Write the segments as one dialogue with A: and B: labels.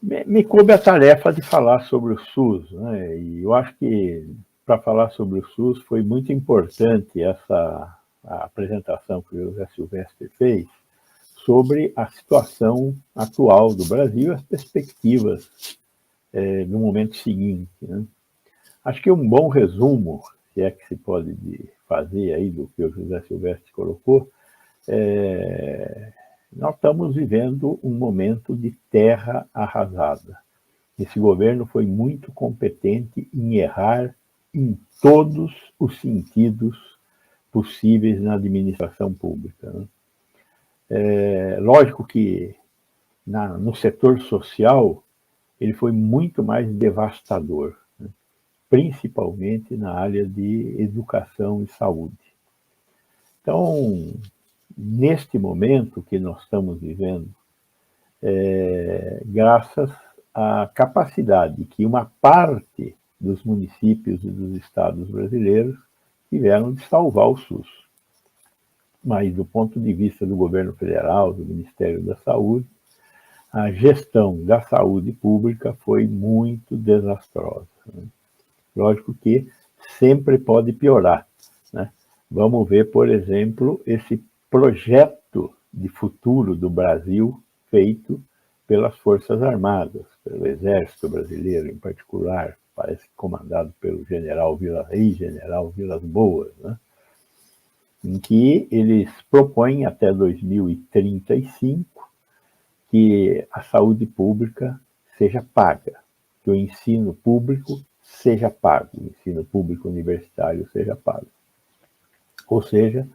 A: Me coube a tarefa de falar sobre o SUS, né? E eu acho que para falar sobre o SUS foi muito importante a apresentação que o José Silvestre fez sobre a situação atual do Brasil e as perspectivas no momento seguinte, né? Acho que um bom resumo, se é que se pode fazer aí do que o José Silvestre colocou, nós estamos vivendo um momento de terra arrasada. Esse governo foi muito competente em errar em todos os sentidos possíveis na administração pública, né? Lógico que no setor social ele foi muito mais devastador, né? Principalmente na área de educação e saúde. Então, neste momento que nós estamos vivendo, graças à capacidade que uma parte dos municípios e dos estados brasileiros tiveram de salvar o SUS. Mas, do ponto de vista do governo federal, do Ministério da Saúde, a gestão da saúde pública foi muito desastrosa, né? Lógico que sempre pode piorar, né? Vamos ver, por exemplo, esse projeto de futuro do Brasil feito pelas Forças Armadas, pelo Exército Brasileiro em particular, parece que comandado pelo general Vilas Boas, né? Em que eles propõem até 2035 que a saúde pública seja paga, que o ensino público seja pago, o ensino público universitário seja pago. Ou seja,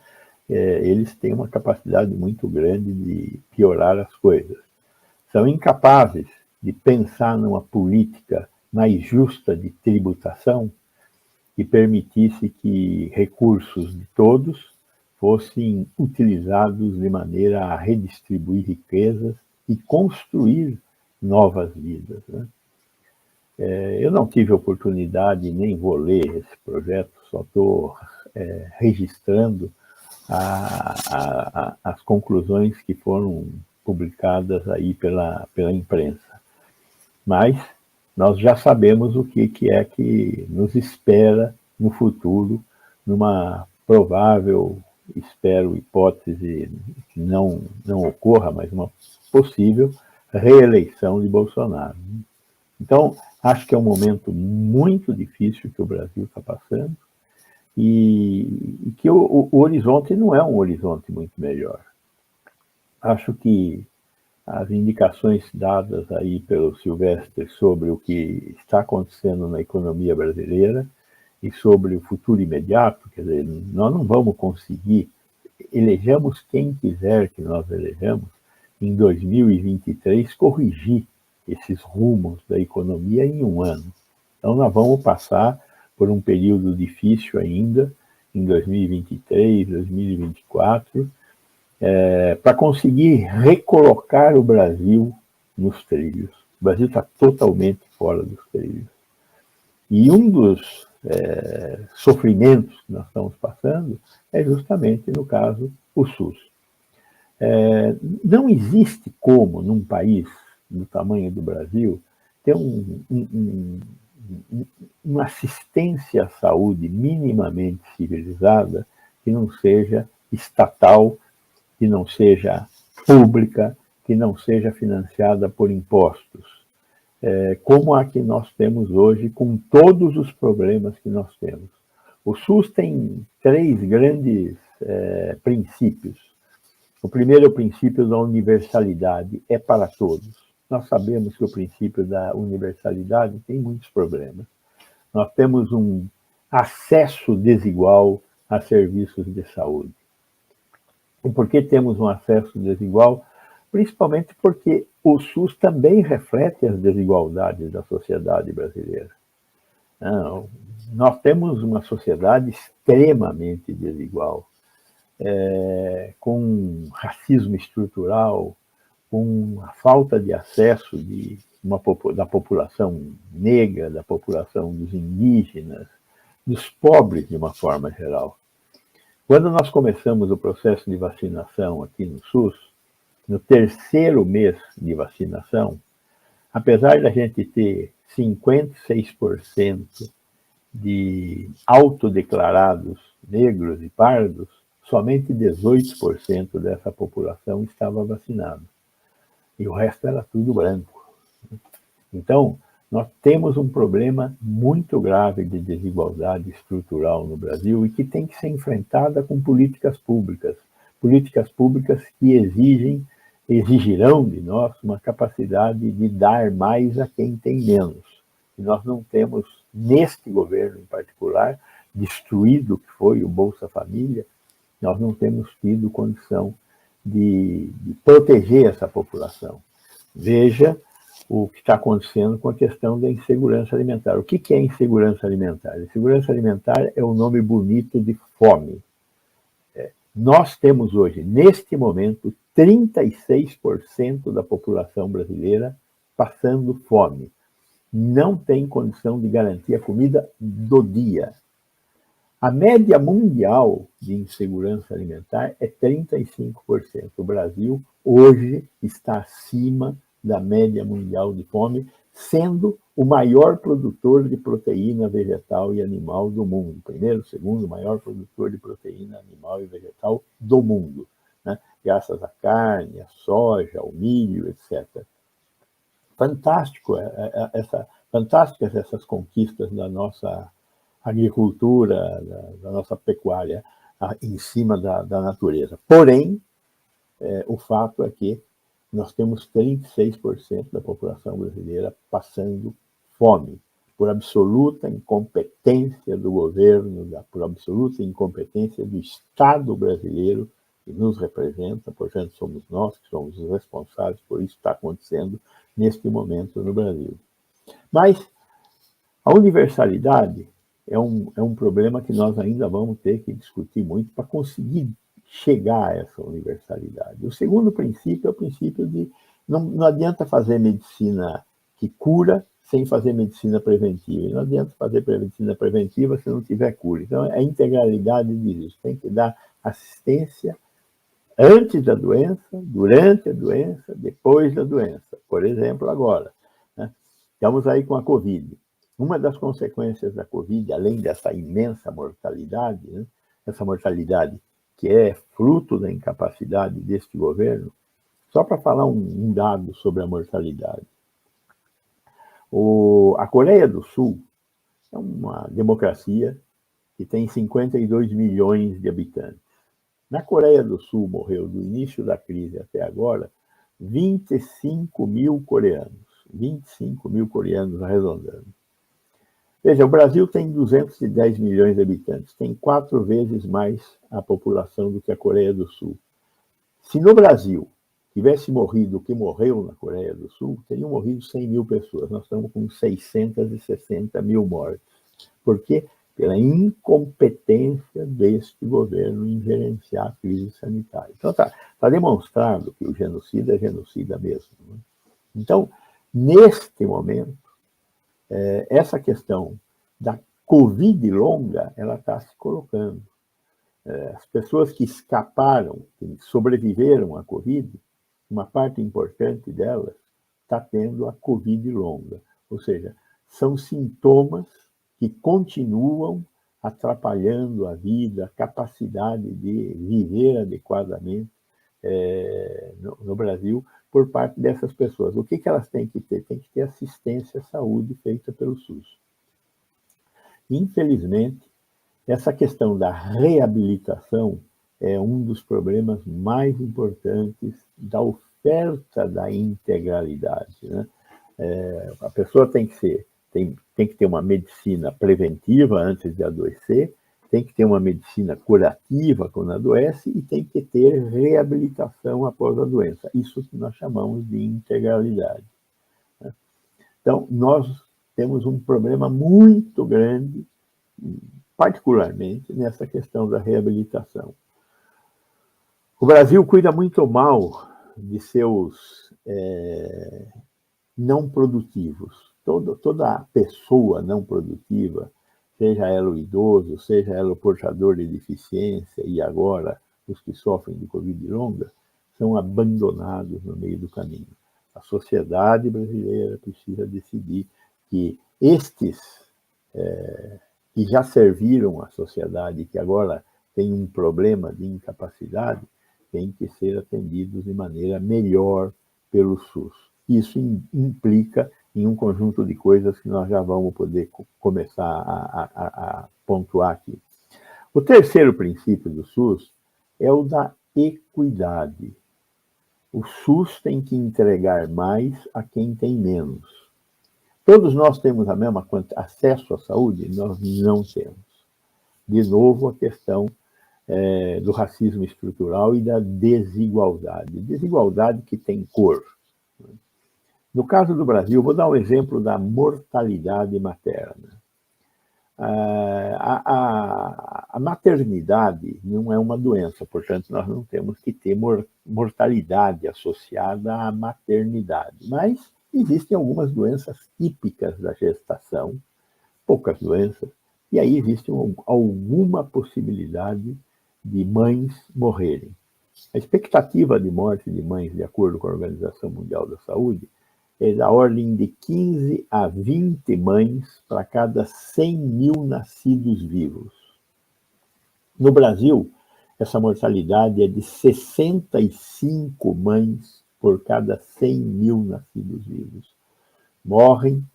A: eles têm uma capacidade muito grande de piorar as coisas. São incapazes de pensar numa política mais justa de tributação que permitisse que recursos de todos fossem utilizados de maneira a redistribuir riquezas e construir novas vidas, né? Eu não tive oportunidade, nem vou ler esse projeto, só estou registrando as conclusões que foram publicadas aí pela imprensa. Mas nós já sabemos o que é que nos espera no futuro, numa provável, espero, hipótese que não ocorra, mas uma possível reeleição de Bolsonaro. Então, acho que é um momento muito difícil que o Brasil está passando e que o horizonte não é um horizonte muito melhor. Acho que as indicações dadas aí pelo Silvestre sobre o que está acontecendo na economia brasileira e sobre o futuro imediato, quer dizer, nós não vamos conseguir, elejamos quem quiser que nós elejamos, em 2023, corrigir esses rumos da economia em um ano. Então, nós vamos passar por um período difícil ainda, em 2023, 2024, para conseguir recolocar o Brasil nos trilhos. O Brasil está totalmente fora dos trilhos. E um dos sofrimentos que nós estamos passando é justamente, no caso, o SUS. Não existe como, num país do tamanho do Brasil, ter uma assistência à saúde minimamente civilizada que não seja estatal, que não seja pública, que não seja financiada por impostos, como a que nós temos hoje, com todos os problemas que nós temos. O SUS tem 3 grandes princípios. O primeiro é o princípio da universalidade, é para todos. Nós sabemos que o princípio da universalidade tem muitos problemas. Nós temos um acesso desigual a serviços de saúde. E por que temos um acesso desigual? Principalmente porque o SUS também reflete as desigualdades da sociedade brasileira. Nós temos uma sociedade extremamente desigual, com racismo estrutural, com a falta de acesso da população negra, da população dos indígenas, dos pobres de uma forma geral. Quando nós começamos o processo de vacinação aqui no SUS, no terceiro mês de vacinação, apesar da gente ter 56% de autodeclarados negros e pardos, somente 18% dessa população estava vacinada. E o resto era tudo branco. Então, nós temos um problema muito grave de desigualdade estrutural no Brasil e que tem que ser enfrentada com políticas públicas que exigirão de nós uma capacidade de dar mais a quem tem menos. E nós não temos, neste governo em particular, destruído o que foi o Bolsa Família, nós não temos tido condição de proteger essa população. Veja o que está acontecendo com a questão da insegurança alimentar. O que é insegurança alimentar? Insegurança alimentar é o nome bonito de fome. Nós temos hoje, neste momento, 36% da população brasileira passando fome. Não tem condição de garantir a comida do dia. A média mundial de insegurança alimentar é 35%. O Brasil, hoje, está acima da média mundial de fome, sendo o maior produtor de proteína vegetal e animal do mundo. Primeiro, segundo maior produtor de proteína animal e vegetal do mundo, né? Graças à carne, à soja, ao milho, etc. Fantásticas essas conquistas da nossa agricultura, da nossa pecuária, em cima da natureza. Porém, o fato é que nós temos 36% da população brasileira passando fome, por absoluta incompetência do governo, por absoluta incompetência do Estado brasileiro, que nos representa, portanto, somos nós que somos os responsáveis por isso que está acontecendo neste momento no Brasil. Mas a universalidade é um problema que nós ainda vamos ter que discutir muito para conseguir chegar a essa universalidade. O segundo princípio é o princípio de não adianta fazer medicina que cura sem fazer medicina preventiva. E não adianta fazer medicina preventiva se não tiver cura. Então, a integralidade disso. Tem que dar assistência antes da doença, durante a doença, depois da doença. Por exemplo, agora, né? Estamos aí com a Covid. Uma das consequências da Covid, além dessa imensa mortalidade, né? Essa mortalidade que é fruto da incapacidade deste governo, só para falar um dado sobre a mortalidade. A Coreia do Sul é uma democracia que tem 52 milhões de habitantes. Na Coreia do Sul morreu, do início da crise até agora, 25 mil coreanos. 25 mil coreanos arredondando. Veja, o Brasil tem 210 milhões de habitantes, tem 4 vezes mais a população do que a Coreia do Sul. Se no Brasil tivesse morrido o que morreu na Coreia do Sul, teriam morrido 100 mil pessoas. Nós estamos com 660 mil mortes. Por quê? Pela incompetência deste governo em gerenciar a crise sanitária. Então, está demonstrado que o genocida é genocida mesmo. Né? Então, neste momento, essa questão da Covid longa, ela está se colocando. As pessoas que escaparam, que sobreviveram à Covid, uma parte importante delas está tendo a Covid longa. Ou seja, são sintomas que continuam atrapalhando a vida, a capacidade de viver adequadamente no Brasil por parte dessas pessoas. O que elas têm que ter? Tem que ter assistência à saúde feita pelo SUS. Infelizmente, essa questão da reabilitação é um dos problemas mais importantes da oferta da integralidade. Né? A pessoa tem que ter uma medicina preventiva antes de adoecer, tem que ter uma medicina curativa quando adoece e tem que ter reabilitação após a doença. Isso que nós chamamos de integralidade. Né? Então, nós temos um problema muito grande, particularmente nessa questão da reabilitação. O Brasil cuida muito mal de seus não produtivos. Toda pessoa não produtiva, seja ela o idoso, seja ela o portador de deficiência e agora os que sofrem de Covid longa, são abandonados no meio do caminho. A sociedade brasileira precisa decidir que estes que já serviram à sociedade, que agora têm um problema de incapacidade, têm que ser atendidos de maneira melhor pelo SUS. Isso implica em um conjunto de coisas que nós já vamos poder começar a pontuar aqui. O terceiro princípio do SUS é o da equidade. O SUS tem que entregar mais a quem tem menos. Todos nós temos a mesma acesso à saúde? Nós não temos. De novo, a questão do racismo estrutural e da desigualdade. Desigualdade que tem cor. No caso do Brasil, vou dar um exemplo da mortalidade materna. A maternidade não é uma doença, portanto, nós não temos que ter mortalidade associada à maternidade. Mas existem algumas doenças típicas da gestação, poucas doenças, e aí existe alguma possibilidade de mães morrerem. A expectativa de morte de mães, de acordo com a Organização Mundial da Saúde, é da ordem de 15 a 20 mães para cada 100 mil nascidos vivos. No Brasil, essa mortalidade é de 65 mães por cada 100 mil nascidos vivos. Morrem,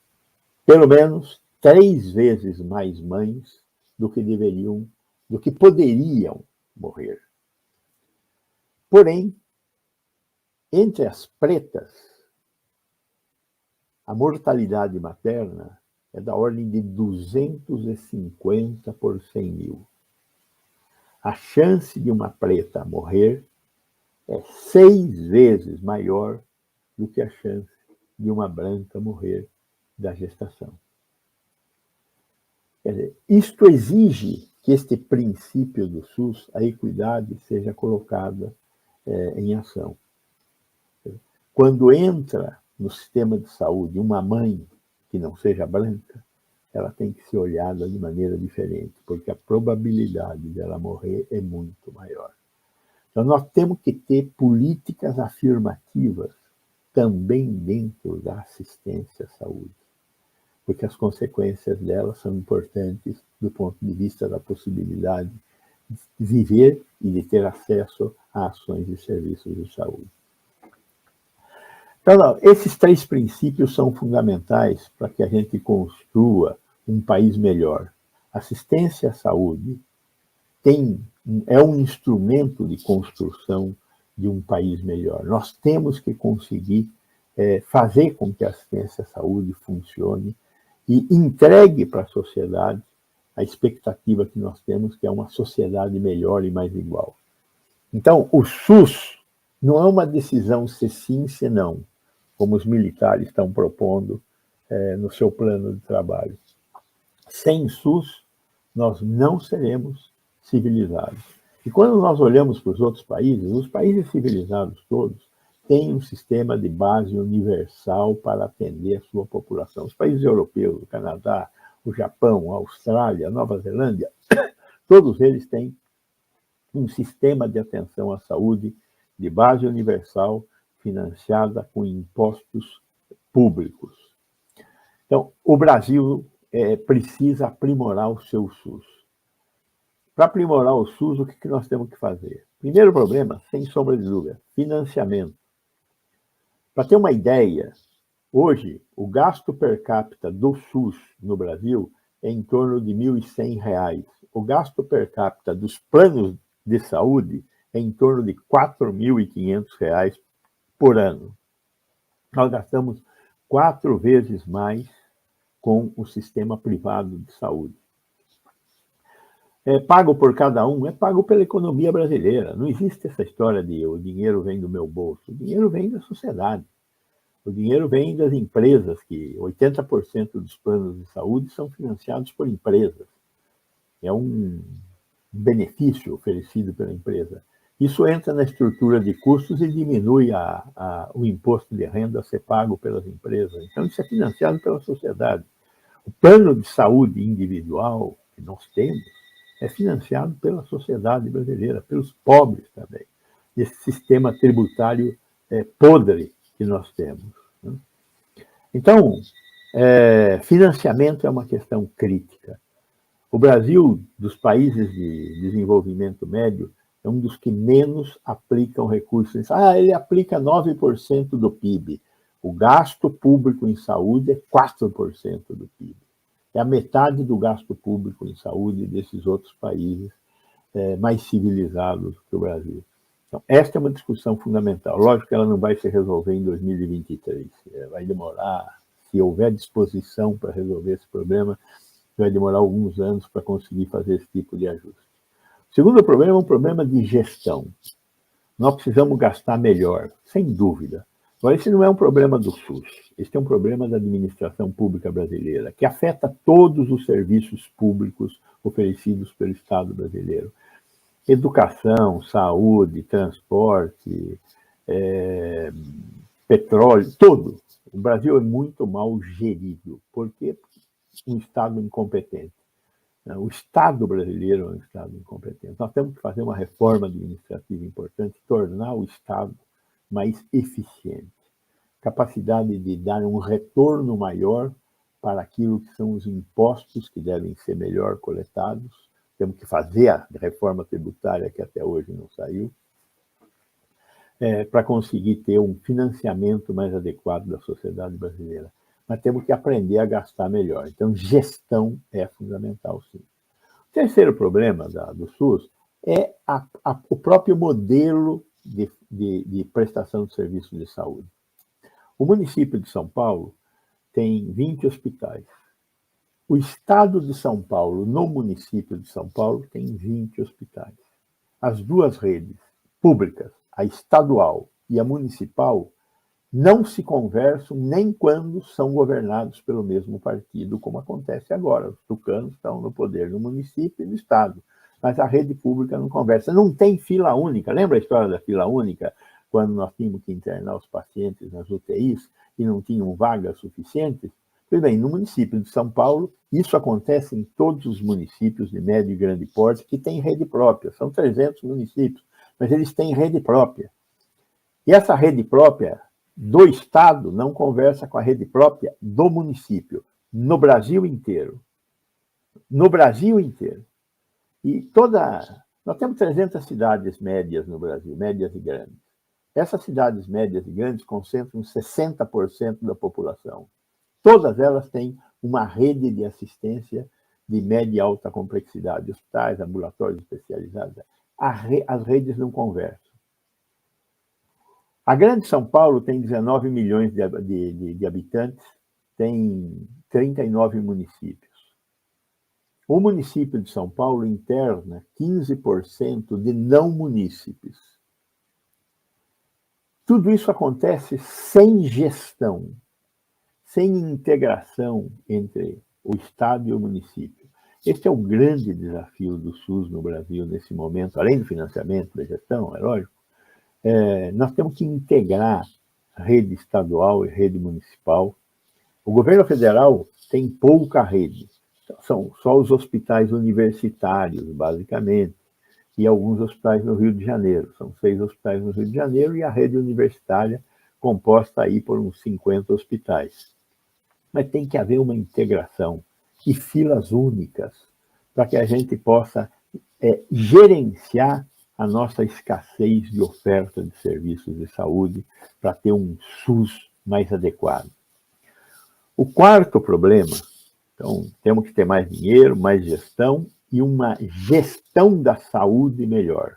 A: pelo menos, 3 vezes mais mães do que poderiam morrer. Porém, entre as pretas, a mortalidade materna é da ordem de 250 por 100 mil. A chance de uma preta morrer é 6 vezes maior do que a chance de uma branca morrer da gestação. Quer dizer, isto exige que este princípio do SUS, a equidade, seja colocada em ação. Quando entra no sistema de saúde uma mãe que não seja branca, ela tem que ser olhada de maneira diferente, porque a probabilidade dela morrer é muito maior. Então, nós temos que ter políticas afirmativas também dentro da assistência à saúde, porque as consequências delas são importantes do ponto de vista da possibilidade de viver e de ter acesso a ações e serviços de saúde. Então, esses 3 princípios são fundamentais para que a gente construa um país melhor. Assistência à saúde é um instrumento de construção de um país melhor. Nós temos que conseguir fazer com que a assistência à saúde funcione e entregue para a sociedade a expectativa que nós temos, que é uma sociedade melhor e mais igual. Então, o SUS não é uma decisão se sim, se não, como os militares estão propondo no seu plano de trabalho. Sem SUS, nós não seremos civilizados. E quando nós olhamos para os países civilizados todos têm um sistema de base universal para atender a sua população. Os países europeus, o Canadá, o Japão, a Austrália, a Nova Zelândia, todos eles têm um sistema de atenção à saúde de base universal, financiada com impostos públicos. Então, o Brasil precisa aprimorar o seu SUS. Para aprimorar o SUS, o que nós temos que fazer? Primeiro problema, sem sombra de dúvida, financiamento. Para ter uma ideia, hoje, o gasto per capita do SUS no Brasil é em torno de R$ 1.100. O gasto per capita dos planos de saúde é em torno de R$ 4.500 por ano. Nós gastamos 4 vezes mais com o sistema privado de saúde. É pago por cada um, é pago pela economia brasileira. Não existe essa história de o dinheiro vem do meu bolso. O dinheiro vem da sociedade. O dinheiro vem das empresas, que 80% dos planos de saúde são financiados por empresas. É um benefício oferecido pela empresa. Isso entra na estrutura de custos e diminui o imposto de renda a ser pago pelas empresas. Então, isso é financiado pela sociedade. O plano de saúde individual que nós temos é financiado pela sociedade brasileira, pelos pobres também. desse sistema tributário podre que nós temos. Né? Então, financiamento é uma questão crítica. O Brasil, dos países de desenvolvimento médio, é um dos que menos aplicam recursos. Ele aplica 9% do PIB. O gasto público em saúde é 4% do PIB. É a metade do gasto público em saúde desses outros países mais civilizados que o Brasil. Então, esta é uma discussão fundamental. Lógico que ela não vai se resolver em 2023. Vai demorar, se houver disposição para resolver esse problema, vai demorar alguns anos para conseguir fazer esse tipo de ajuste. O segundo problema é um problema de gestão. Nós precisamos gastar melhor, sem dúvida. Agora, esse não é um problema do SUS. Esse é um problema da administração pública brasileira, que afeta todos os serviços públicos oferecidos pelo Estado brasileiro. Educação, saúde, transporte, petróleo, tudo. O Brasil é muito mal gerido. Por quê? Um Estado incompetente. O Estado brasileiro é um Estado incompetente. Nós temos que fazer uma reforma administrativa importante, tornar o Estado mais eficiente. Capacidade de dar um retorno maior para aquilo que são os impostos que devem ser melhor coletados. Temos que fazer a reforma tributária, que até hoje não saiu, para conseguir ter um financiamento mais adequado da sociedade brasileira. Mas temos que aprender a gastar melhor. Então, gestão é fundamental, sim. O terceiro problema do SUS é o próprio modelo de prestação de serviços de saúde. O município de São Paulo tem 20 hospitais. O estado de São Paulo, no município de São Paulo, tem 20 hospitais. As duas redes públicas, a estadual e a municipal, não se conversam nem quando são governados pelo mesmo partido, como acontece agora. Os tucanos estão no poder do município e do estado, mas a rede pública não conversa. Não tem fila única. Lembra a história da fila única? Quando nós tínhamos que internar os pacientes nas UTIs e não tinham vagas suficientes? Pois bem, no município de São Paulo, isso acontece em todos os municípios de médio e grande porte que têm rede própria. São 300 municípios, mas eles têm rede própria. E essa rede própria do Estado não conversa com a rede própria do município, no Brasil inteiro. No Brasil inteiro. E nós temos 300 cidades médias no Brasil, médias e grandes. Essas cidades médias e grandes concentram 60% da população. Todas elas têm uma rede de assistência de média e alta complexidade, hospitais, ambulatórios especializados. As redes não conversam. A Grande São Paulo tem 19 milhões de habitantes, tem 39 municípios. O município de São Paulo interna 15% de não munícipes. Tudo isso acontece sem gestão, sem integração entre o Estado e o município. Este é o grande desafio do SUS no Brasil nesse momento, além do financiamento, da gestão, é lógico. Nós temos que integrar rede estadual e rede municipal. O governo federal tem pouca rede. São só os hospitais universitários, basicamente, e alguns hospitais no Rio de Janeiro. São 6 hospitais no Rio de Janeiro e a rede universitária composta aí por uns 50 hospitais. Mas tem que haver uma integração e filas únicas para que a gente possa gerenciar a nossa escassez de oferta de serviços de saúde para ter um SUS mais adequado. O quarto problema, então, temos que ter mais dinheiro, mais gestão e uma gestão da saúde melhor.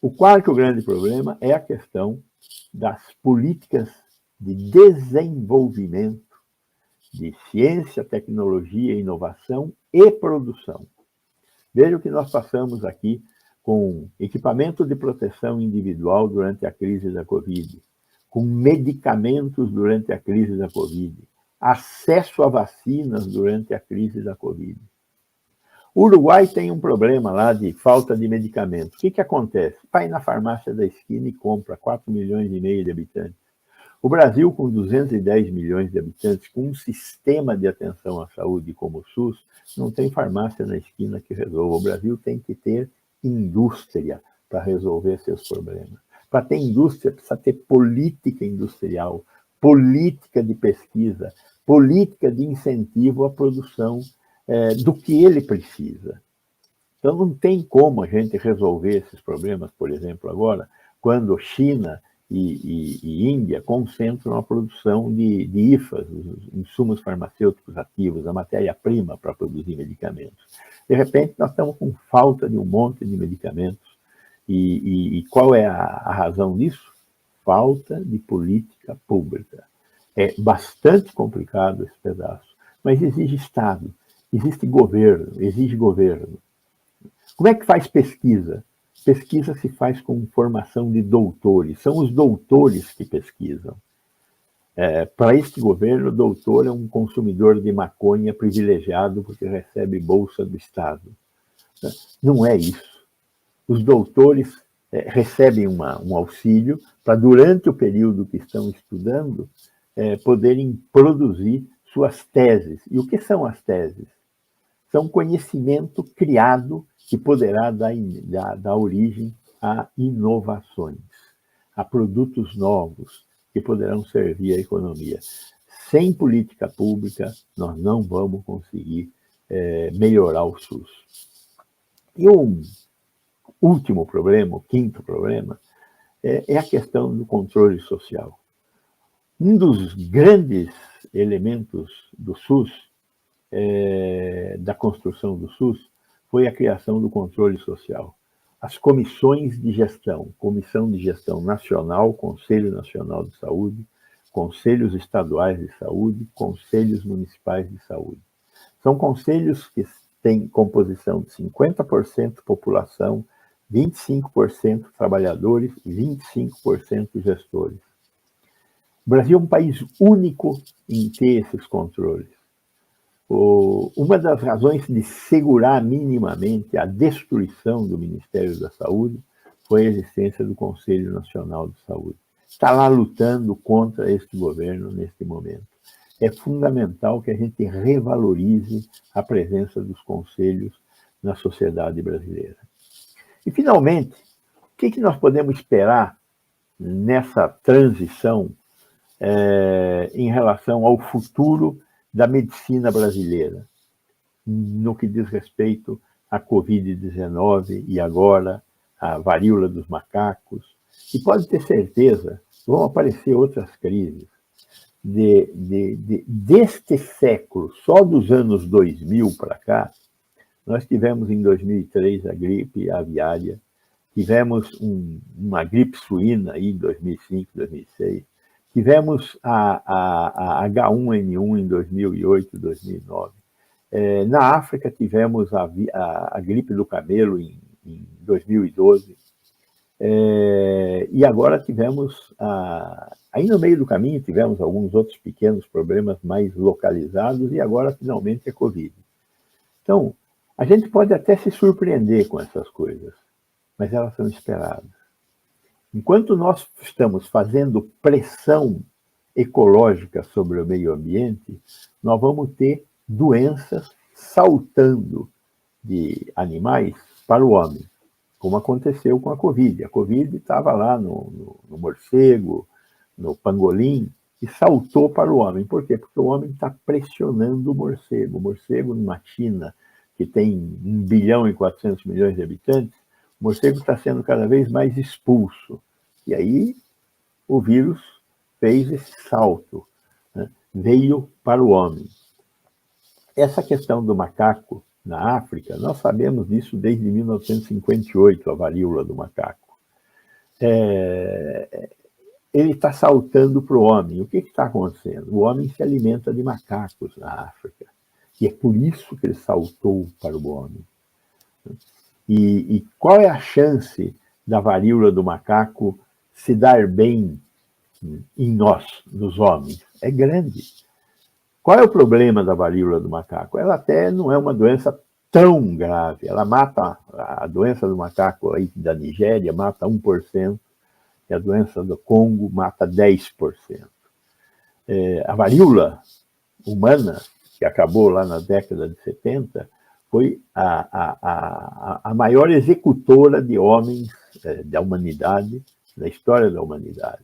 A: O quarto grande problema é a questão das políticas de desenvolvimento de ciência, tecnologia, inovação e produção. Veja o que nós passamos aqui com equipamento de proteção individual durante a crise da Covid, com medicamentos durante a crise da Covid, acesso a vacinas durante a crise da Covid. O Uruguai tem um problema lá de falta de medicamentos. O que acontece? Vai na farmácia da esquina e compra 4,5 milhões de habitantes. O Brasil, com 210 milhões de habitantes, com um sistema de atenção à saúde como o SUS, não tem farmácia na esquina que resolva. O Brasil tem que ter indústria, para resolver seus problemas. Para ter indústria, precisa ter política industrial, política de pesquisa, política de incentivo à produção do que ele precisa. Então, não tem como a gente resolver esses problemas, por exemplo, agora, quando China e Índia concentram a produção de IFAs, os insumos farmacêuticos ativos, a matéria-prima para produzir medicamentos. De repente, nós estamos com falta de um monte de medicamentos. E qual é a razão disso? Falta de política pública. É bastante complicado esse pedaço, mas exige Estado, exige governo. Como é que faz pesquisa? Pesquisa se faz com formação de doutores, são os doutores que pesquisam. Para este governo, o doutor é um consumidor de maconha privilegiado porque recebe bolsa do Estado. Não é isso. Os doutores recebem um auxílio para, durante o período que estão estudando, poderem produzir suas teses. E o que são as teses? São conhecimento criado que poderá dar origem a inovações, a produtos novos que poderão servir à economia. Sem política pública, nós não vamos conseguir melhorar o SUS. E um último problema, o quinto problema, é a questão do controle social. Um dos grandes elementos do SUS, da construção do SUS, foi a criação do controle social. As comissões de gestão, Comissão de Gestão Nacional, Conselho Nacional de Saúde, Conselhos Estaduais de Saúde, Conselhos Municipais de Saúde. São conselhos que têm composição de 50% população, 25% trabalhadores e 25% gestores. O Brasil é um país único em ter esses controles. Uma das razões de segurar minimamente a destruição do Ministério da Saúde foi a existência do Conselho Nacional de Saúde. Está lá lutando contra este governo neste momento. É fundamental que a gente revalorize a presença dos conselhos na sociedade brasileira. E, finalmente, o que nós podemos esperar nessa transição em relação ao futuro da medicina brasileira, no que diz respeito à Covid-19 e agora à varíola dos macacos? E pode ter certeza, vão aparecer outras crises. Deste século, só dos anos 2000 para cá, nós tivemos em 2003 a gripe aviária, tivemos uma gripe suína aí em 2005, 2006, tivemos a H1N1 em 2008, 2009. Na África tivemos a gripe do camelo em 2012. E agora tivemos, aí no meio do caminho, tivemos alguns outros pequenos problemas mais localizados e agora finalmente a Covid. Então, a gente pode até se surpreender com essas coisas, mas elas são esperadas. Enquanto nós estamos fazendo pressão ecológica sobre o meio ambiente, nós vamos ter doenças saltando de animais para o homem, como aconteceu com a Covid. A Covid estava lá no morcego, no pangolim, e saltou para o homem. Por quê? Porque o homem está pressionando o morcego. O morcego, numa China que tem 1 bilhão e 400 milhões de habitantes, o morcego está sendo cada vez mais expulso. E aí o vírus fez esse salto, né? Veio para o homem. Essa questão do macaco na África, nós sabemos disso desde 1958, a varíola do macaco. Ele está saltando para o homem. O que está acontecendo? O homem se alimenta de macacos na África. E é por isso que ele saltou para o homem. E qual é a chance da varíola do macaco se dar bem em nós, nos homens? É grande. Qual é o problema da varíola do macaco? Ela até não é uma doença tão grave. Ela mata, a doença do macaco aí da Nigéria mata 1%, e a doença do Congo mata 10%. A varíola humana, que acabou lá na década de 70, foi a maior executora de homens da humanidade, da história da humanidade.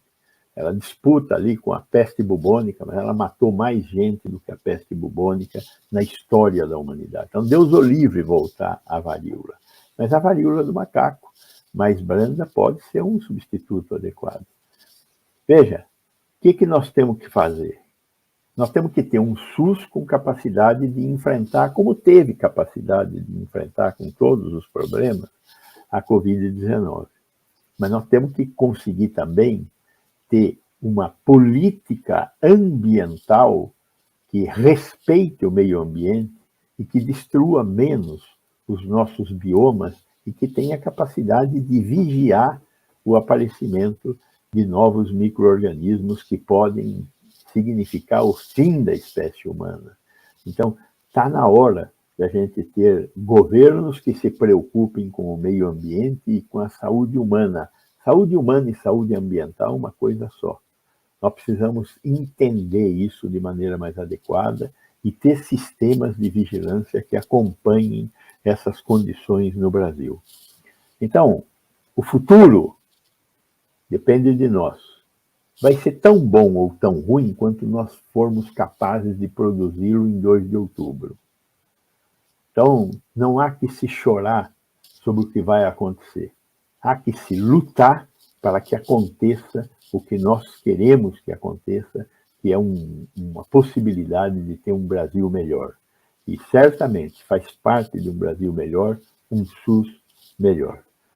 A: Ela disputa ali com a peste bubônica, mas ela matou mais gente do que a peste bubônica na história da humanidade. Então, Deus o livre voltar à varíola. Mas a varíola do macaco, mais branda, pode ser um substituto adequado. Veja, o que nós temos que fazer? Nós temos que ter um SUS com capacidade de enfrentar, como teve capacidade de enfrentar com todos os problemas, a Covid-19. Mas nós temos que conseguir também ter uma política ambiental que respeite o meio ambiente e que destrua menos os nossos biomas e que tenha capacidade de vigiar o aparecimento de novos micro-organismos que podem significar o fim da espécie humana. Então, está na hora de a gente ter governos que se preocupem com o meio ambiente e com a saúde humana. Saúde humana e saúde ambiental é uma coisa só. Nós precisamos entender isso de maneira mais adequada e ter sistemas de vigilância que acompanhem essas condições no Brasil. Então, o futuro depende de nós. Vai ser tão bom ou tão ruim quanto nós formos capazes de produzi-lo em 2 de outubro. Então, não há que se chorar sobre o que vai acontecer. Há que se lutar para que aconteça o que nós queremos que aconteça, que é uma possibilidade de ter um Brasil melhor. E certamente faz parte de um Brasil melhor, um SUS melhor.